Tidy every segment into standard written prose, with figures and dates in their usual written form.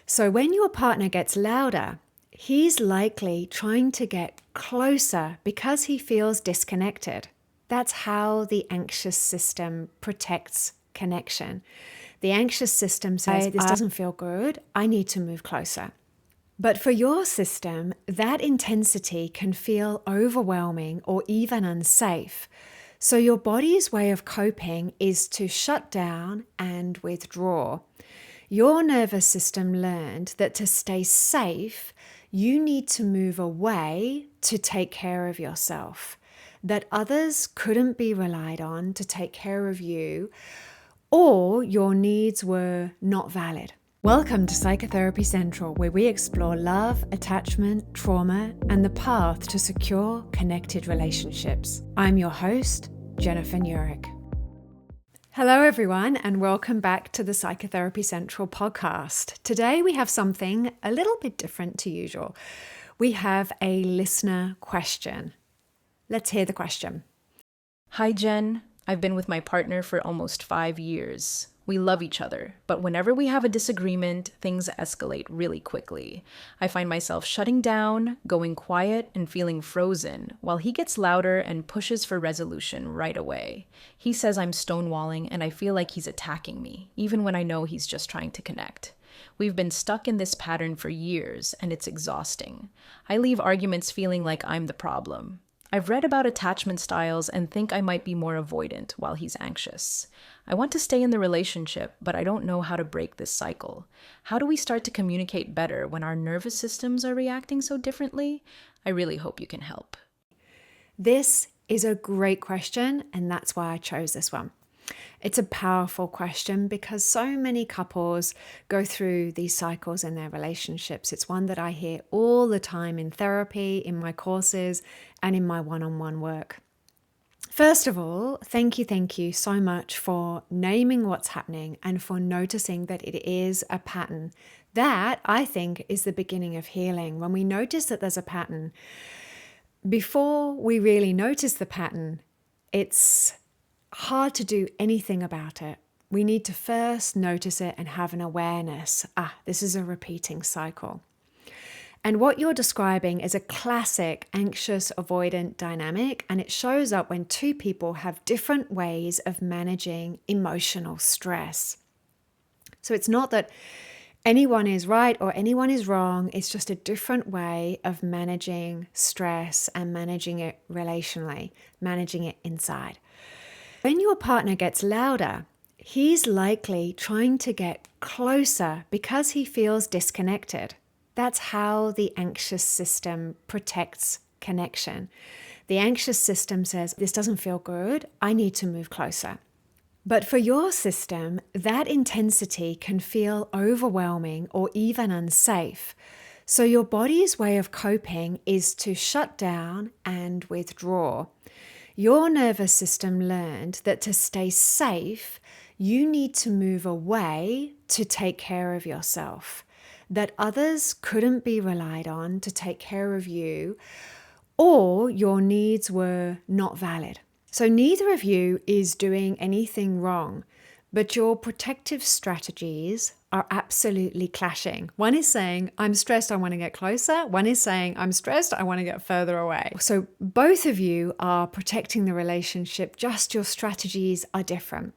So when your partner gets louder, he's likely trying to get closer because he feels disconnected. That's how the anxious system protects connection. The anxious system says, this doesn't feel good, I need to move closer. But for your system, that intensity can feel overwhelming or even unsafe. So your body's way of coping is to shut down and withdraw. Your nervous system learned that to stay safe, you need to move away to take care of yourself, that others couldn't be relied on to take care of you, or your needs were not valid. Welcome to Psychotherapy Central, where we explore love, attachment, trauma, and the path to secure, connected relationships. I'm your host, Jennifer Nurick. Hello, everyone, and welcome back to the Psychotherapy Central podcast. Today, we have something a little bit different to usual. We have a listener question. Let's hear the question. Hi, Jen. I've been with my partner for almost 5 years. We love each other, but whenever we have a disagreement, things escalate really quickly. I find myself shutting down, going quiet, and feeling frozen, while he gets louder and pushes for resolution right away. He says I'm stonewalling, and I feel like he's attacking me, even when I know he's just trying to connect. We've been stuck in this pattern for years, and it's exhausting. I leave arguments feeling like I'm the problem. I've read about attachment styles and think I might be more avoidant while he's anxious. I want to stay in the relationship, but I don't know how to break this cycle. How do we start to communicate better when our nervous systems are reacting so differently? I really hope you can help. This is a great question, and that's why I chose this one. It's a powerful question because so many couples go through these cycles in their relationships. It's one that I hear all the time in therapy, in my courses, and in my one-on-one work. First of all, thank you so much for naming what's happening and for noticing that it is a pattern. That, I think, is the beginning of healing. When we notice that there's a pattern, before we really notice the pattern, it's hard to do anything about it. We need to first notice it and have an awareness. This is a repeating cycle. And what you're describing is a classic anxious-avoidant dynamic, and it shows up when two people have different ways of managing emotional stress. So it's not that anyone is right or anyone is wrong. It's just a different way of managing stress and managing it relationally, managing it inside. When your partner gets louder, he's likely trying to get closer because he feels disconnected. That's how the anxious system protects connection. The anxious system says, this doesn't feel good, I need to move closer. But for your system, that intensity can feel overwhelming or even unsafe. So your body's way of coping is to shut down and withdraw. Your nervous system learned that to stay safe, you need to move away to take care of yourself, that others couldn't be relied on to take care of you, or your needs were not valid. So neither of you is doing anything wrong, but your protective strategies are absolutely clashing. One is saying, I'm stressed, I want to get closer. One is saying, I'm stressed, I want to get further away. So both of you are protecting the relationship, just your strategies are different.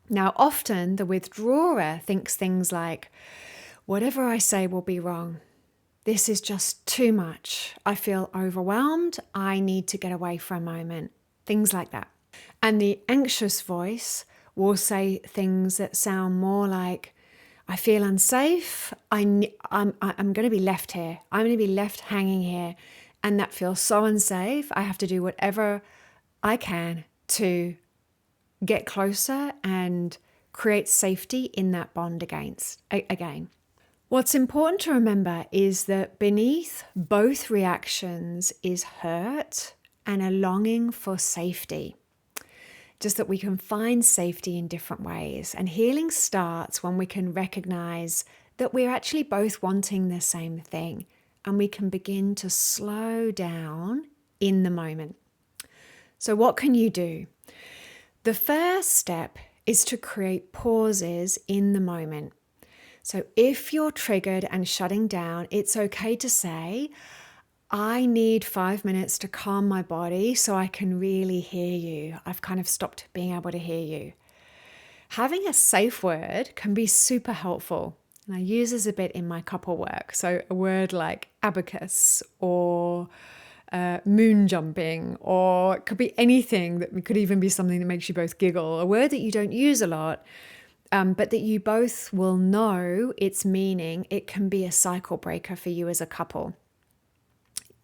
Now, often the withdrawer thinks things like, whatever I say will be wrong. This is just too much. I feel overwhelmed. I need to get away for a moment. Things like that. And the anxious voice will say things that sound more like, I feel unsafe. I'm going to be left here. I'm going to be left hanging here. And that feels so unsafe. I have to do whatever I can to get closer and create safety in that bond again. What's important to remember is that beneath both reactions is hurt and a longing for safety. Just that we can find safety in different ways. And healing starts when we can recognize that we're actually both wanting the same thing. And we can begin to slow down in the moment. So what can you do? The first step is to create pauses in the moment. So if you're triggered and shutting down, it's okay to say, I need 5 minutes to calm my body so I can really hear you. I've kind of stopped being able to hear you. Having a safe word can be super helpful. And I use this a bit in my couple work. So a word like abacus or moon jumping, or it could be anything that could even be something that makes you both giggle. A word that you don't use a lot, but that you both will know its meaning. It can be a cycle breaker for you as a couple.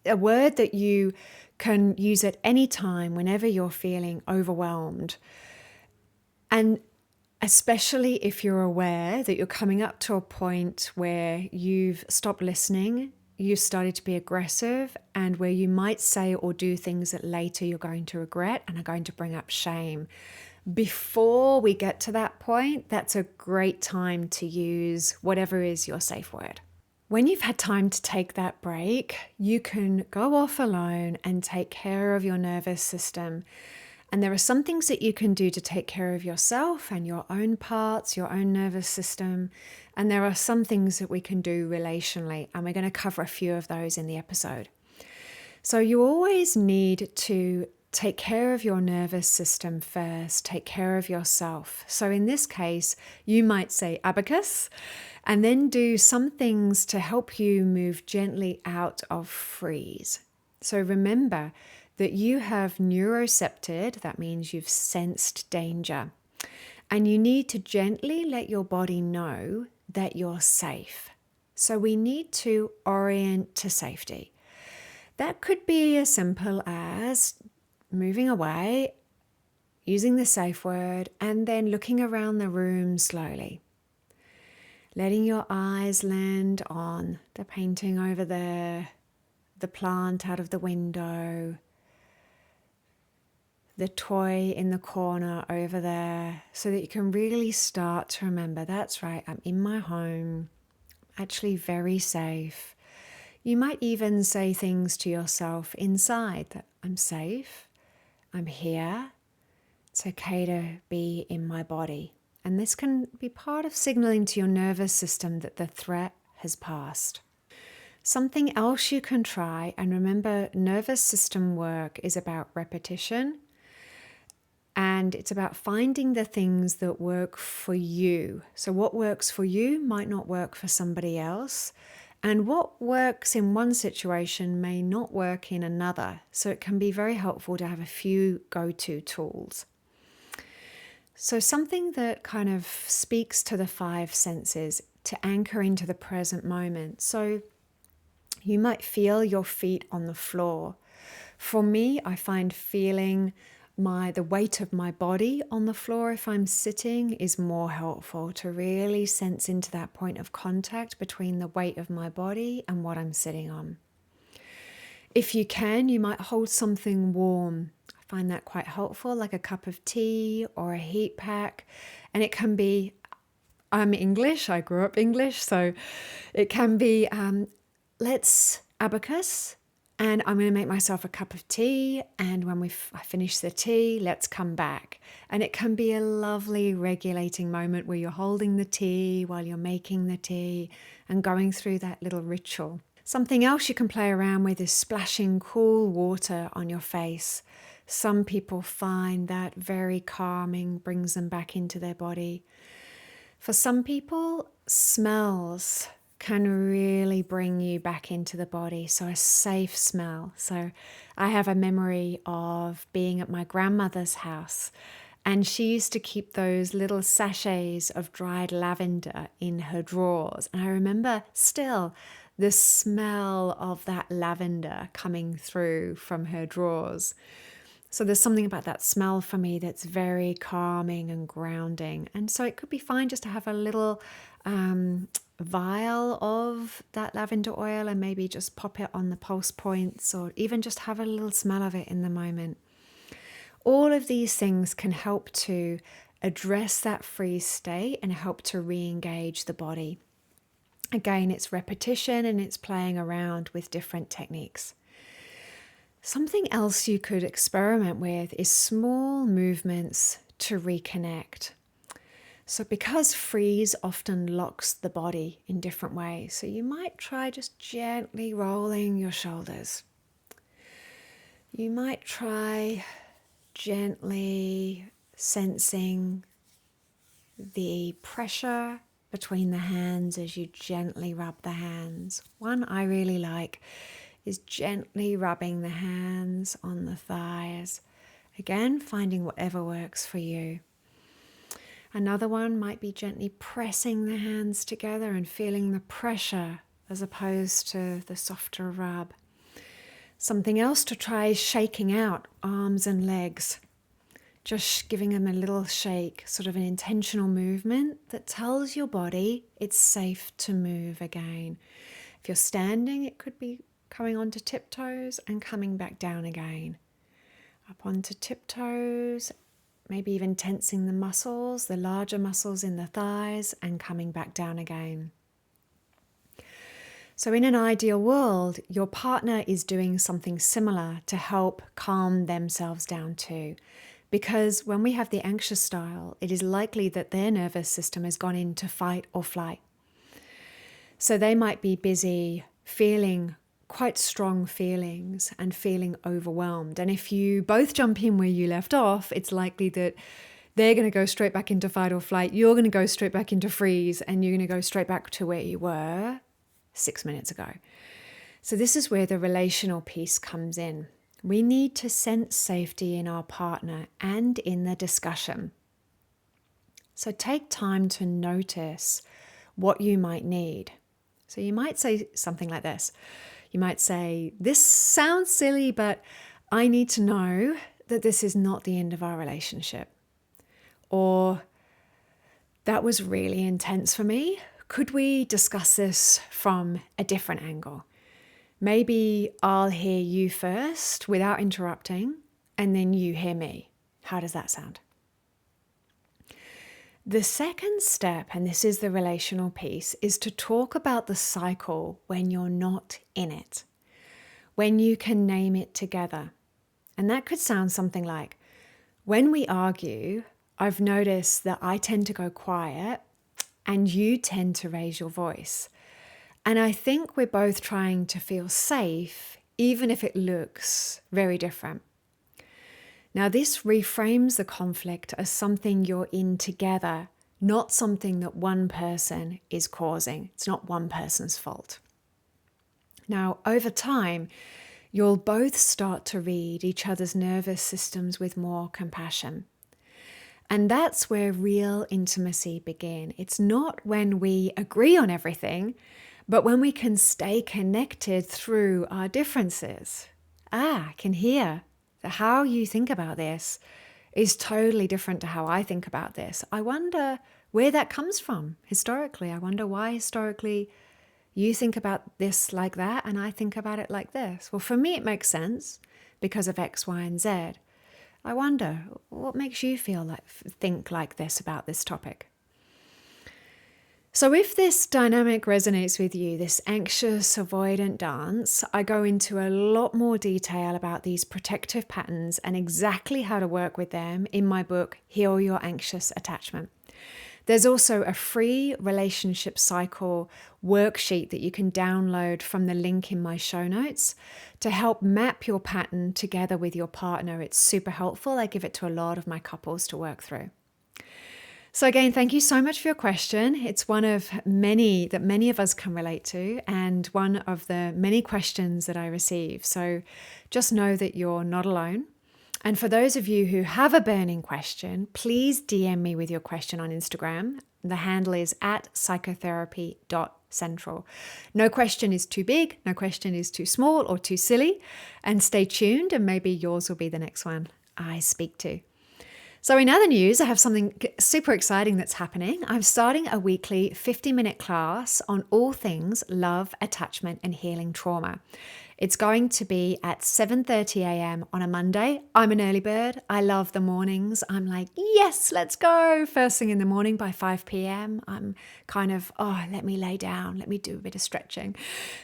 A word that you can use at any time whenever you're feeling overwhelmed. And especially if you're aware that you're coming up to a point where you've stopped listening, you've started to be aggressive, and where you might say or do things that later you're going to regret and are going to bring up shame. Before we get to that point, that's a great time to use whatever is your safe word. When you've had time to take that break, you can go off alone and take care of your nervous system. And there are some things that you can do to take care of yourself and your own parts, your own nervous system. And there are some things that we can do relationally. And we're going to cover a few of those in the episode. So you always need to take care of your nervous system first, take care of yourself. So in this case, you might say abacus, and then do some things to help you move gently out of freeze. So remember that you have neurocepted, that means you've sensed danger, and you need to gently let your body know that you're safe. So we need to orient to safety. That could be as simple as moving away, using the safe word, and then looking around the room slowly. Letting your eyes land on the painting over there, the plant out of the window, the toy in the corner over there, so that you can really start to remember, that's right, I'm in my home, actually very safe. You might even say things to yourself inside that I'm safe, I'm here, it's okay to be in my body. And this can be part of signaling to your nervous system that the threat has passed. Something else you can try, and remember, nervous system work is about repetition, and it's about finding the things that work for you. So what works for you might not work for somebody else, and what works in one situation may not work in another. So it can be very helpful to have a few go-to tools. So something that kind of speaks to the 5 senses, to anchor into the present moment. So you might feel your feet on the floor. For me, I find feeling the weight of my body on the floor if I'm sitting is more helpful, to really sense into that point of contact between the weight of my body and what I'm sitting on. If you can, you might hold something warm. I find that quite helpful, like a cup of tea or a heat pack. And it can be, I'm English, I grew up English, so it can be, let's abacus, and I'm going to make myself a cup of tea, and when I finish the tea, let's come back. And it can be a lovely regulating moment where you're holding the tea while you're making the tea and going through that little ritual. Something else you can play around with is splashing cool water on your face. Some people find that very calming, brings them back into their body. For some people, smells can really bring you back into the body. So a safe smell. So I have a memory of being at my grandmother's house, and she used to keep those little sachets of dried lavender in her drawers. And I remember still the smell of that lavender coming through from her drawers. So there's something about that smell for me that's very calming and grounding. And so it could be fine just to have a little vial of that lavender oil and maybe just pop it on the pulse points, or even just have a little smell of it in the moment. All of these things can help to address that freeze state and help to re-engage the body. Again, it's repetition and it's playing around with different techniques. Something else you could experiment with is small movements to reconnect. So because freeze often locks the body in different ways, so you might try just gently rolling your shoulders. You might try gently sensing the pressure between the hands as you gently rub the hands. One I really like is gently rubbing the hands on the thighs. Again, finding whatever works for you. Another one might be gently pressing the hands together and feeling the pressure as opposed to the softer rub. Something else to try is shaking out arms and legs. Just giving them a little shake, sort of an intentional movement that tells your body it's safe to move again. If you're standing, it could be coming onto tiptoes and coming back down again. Up onto tiptoes, maybe even tensing the muscles, the larger muscles in the thighs, and coming back down again. So in an ideal world, your partner is doing something similar to help calm themselves down too. Because when we have the anxious style, it is likely that their nervous system has gone into fight or flight. So they might be busy feeling quite strong feelings and feeling overwhelmed. And if you both jump in where you left off, it's likely that they're going to go straight back into fight or flight. You're going to go straight back into freeze, and you're going to go straight back to where you were 6 minutes ago. So this is where the relational piece comes in. We need to sense safety in our partner and in the discussion. So take time to notice what you might need. So you might say something like this. You might say, "This sounds silly, but I need to know that this is not the end of our relationship." Or, "That was really intense for me. Could we discuss this from a different angle? Maybe I'll hear you first without interrupting, and then you hear me. How does that sound?" The second step, and this is the relational piece, is to talk about the cycle when you're not in it, when you can name it together. And that could sound something like, "When we argue, I've noticed that I tend to go quiet and you tend to raise your voice. And I think we're both trying to feel safe, even if it looks very different." Now, this reframes the conflict as something you're in together, not something that one person is causing. It's not one person's fault. Now, over time, you'll both start to read each other's nervous systems with more compassion. And that's where real intimacy begins. It's not when we agree on everything, but when we can stay connected through our differences. I can hear that how you think about this is totally different to how I think about this. I wonder where that comes from historically. I wonder why historically you think about this like that and I think about it like this. Well, for me, it makes sense because of X, Y, and Z. I wonder what makes you think like this about this topic. So if this dynamic resonates with you, this anxious-avoidant dance, I go into a lot more detail about these protective patterns and exactly how to work with them in my book, Heal Your Anxious Attachment. There's also a free relationship cycle worksheet that you can download from the link in my show notes to help map your pattern together with your partner. It's super helpful. I give it to a lot of my couples to work through. So again, thank you so much for your question. It's one of many that many of us can relate to, and one of the many questions that I receive. So just know that you're not alone. And for those of you who have a burning question, please DM me with your question on Instagram. The handle is @psychotherapy.central. No question is too big, no question is too small or too silly. And stay tuned, and maybe yours will be the next one I speak to. So in other news, I have something super exciting that's happening. I'm starting a weekly 50-minute class on all things love, attachment, and healing trauma. It's going to be at 7:30 a.m. on a Monday. I'm an early bird. I love the mornings. I'm like, yes, let's go. First thing in the morning by 5 p.m. I'm kind of, let me lay down. Let me do a bit of stretching.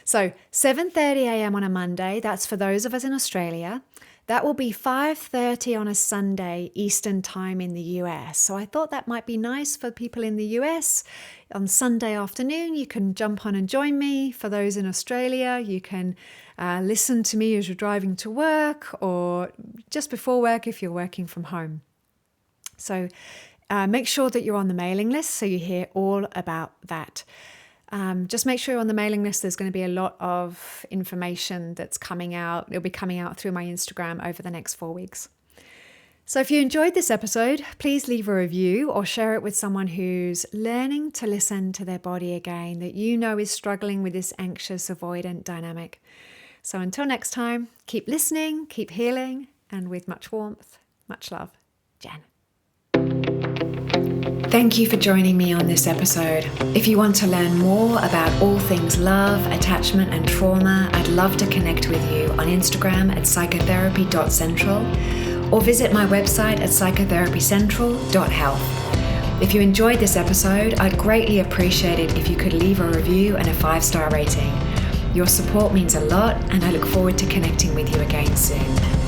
So 7:30 a.m. on a Monday. That's for those of us in Australia. That will be 5:30 on a Sunday Eastern time in the US. So I thought that might be nice for people in the US. On Sunday afternoon, you can jump on and join me. For those in Australia, you can listen to me as you're driving to work or just before work if you're working from home. So make sure that you're on the mailing list so you hear all about that. Just make sure you're on the mailing list. There's going to be a lot of information that's coming out. It'll be coming out through my Instagram over the next 4 weeks. So if you enjoyed this episode, please leave a review or share it with someone who's learning to listen to their body again, that you know is struggling with this anxious-avoidant dynamic. So until next time, keep listening, keep healing, and with much warmth, much love, Jen. Thank you for joining me on this episode. If you want to learn more about all things love, attachment, and trauma, I'd love to connect with you on Instagram at psychotherapy.central or visit my website at psychotherapycentral.health. If you enjoyed this episode, I'd greatly appreciate it if you could leave a review and a 5-star rating. Your support means a lot, and I look forward to connecting with you again soon.